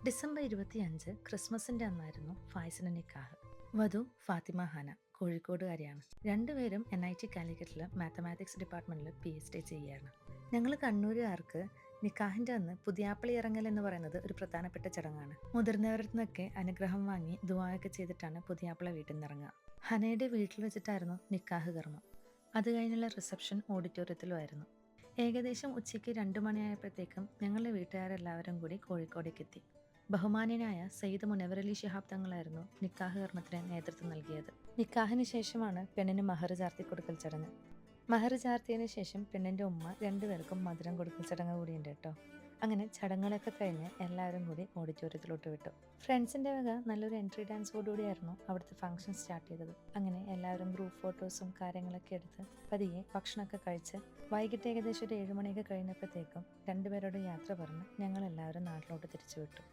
December 25 ക്രിസ്മസിന്റെ അന്നായിരുന്നു ഫായ്സിന്റെ നിക്കാഹ്. വധു ഫാത്തിമ ഹാന കോഴിക്കോടുകാരിയാണ്. രണ്ടുപേരും NIT കാലിക്കറ്റിൽ മാത്തമാറ്റിക്സ് ഡിപ്പാർട്ട്മെന്റിൽ PhD ചെയ്യുകയാണ്. ഞങ്ങൾ കണ്ണൂരുകാർക്ക് നിക്കാഹിന്റെ അന്ന് പുതിയാപ്പളി ഇറങ്ങൽ എന്ന് പറയുന്നത് ഒരു പ്രധാനപ്പെട്ട ചടങ്ങാണ്. മുതിർന്നവരിൽ നിന്നൊക്കെ അനുഗ്രഹം വാങ്ങി ദുആയൊക്കെ ചെയ്തിട്ടാണ് പുതിയാപ്പള വീട്ടിൽ നിന്ന് ഇറങ്ങുക. ഹനയുടെ വീട്ടിൽ വെച്ചിട്ടായിരുന്നു നിക്കാഹ് കർമ്മം. അത് കഴിഞ്ഞുള്ള റിസപ്ഷൻ ഓഡിറ്റോറിയത്തിലുമായിരുന്നു. ഏകദേശം ഉച്ചയ്ക്ക് 2 മണിയായപ്പോഴത്തേക്കും ഞങ്ങളുടെ വീട്ടുകാരെല്ലാവരും കൂടി കോഴിക്കോടേക്ക് എത്തി. ബഹുമാന്യനായ സയ്യിദ് മുനവ്വറലി ശിഹാബ് തങ്ങളായിരുന്നു നിക്കാഹ് കർമ്മത്തിന് നേതൃത്വം നൽകിയത്. നിക്കാഹിന് ശേഷമാണ് പെണ്ണിന് മഹർ ചാർത്തി കൊടുക്കൽ ചടങ്ങ്. മഹർ ചാർത്തിയതിനു ശേഷം പെണ്ണിന്റെ ഉമ്മ രണ്ടുപേർക്കും മധുരം കൊടുക്കൽ ചടങ്ങ് കൂടിയുണ്ട് കേട്ടോ. അങ്ങനെ ചടങ്ങുകളൊക്കെ കഴിഞ്ഞ് എല്ലാവരും കൂടി ഓഡിറ്റോറിയത്തിലോട്ട് വിട്ടു. ഫ്രണ്ട്സിന്റെ വക നല്ലൊരു എൻട്രി ഡാൻസോടുകൂടിയായിരുന്നു അവിടുത്തെ ഫംഗ്ഷൻ സ്റ്റാർട്ട് ചെയ്തത്. അങ്ങനെ എല്ലാവരും ഗ്രൂപ്പ് ഫോട്ടോസും കാര്യങ്ങളൊക്കെ എടുത്ത് പതിയെ ഭക്ഷണമൊക്കെ കഴിച്ച് വൈകിട്ട് ഏകദേശം ഒരു 7 മണിയൊക്കെ കഴിഞ്ഞപ്പോഴത്തേക്കും രണ്ടുപേരോട് യാത്ര പറഞ്ഞ് ഞങ്ങൾ എല്ലാവരും നാട്ടിലോട്ട് തിരിച്ചു വിട്ടു.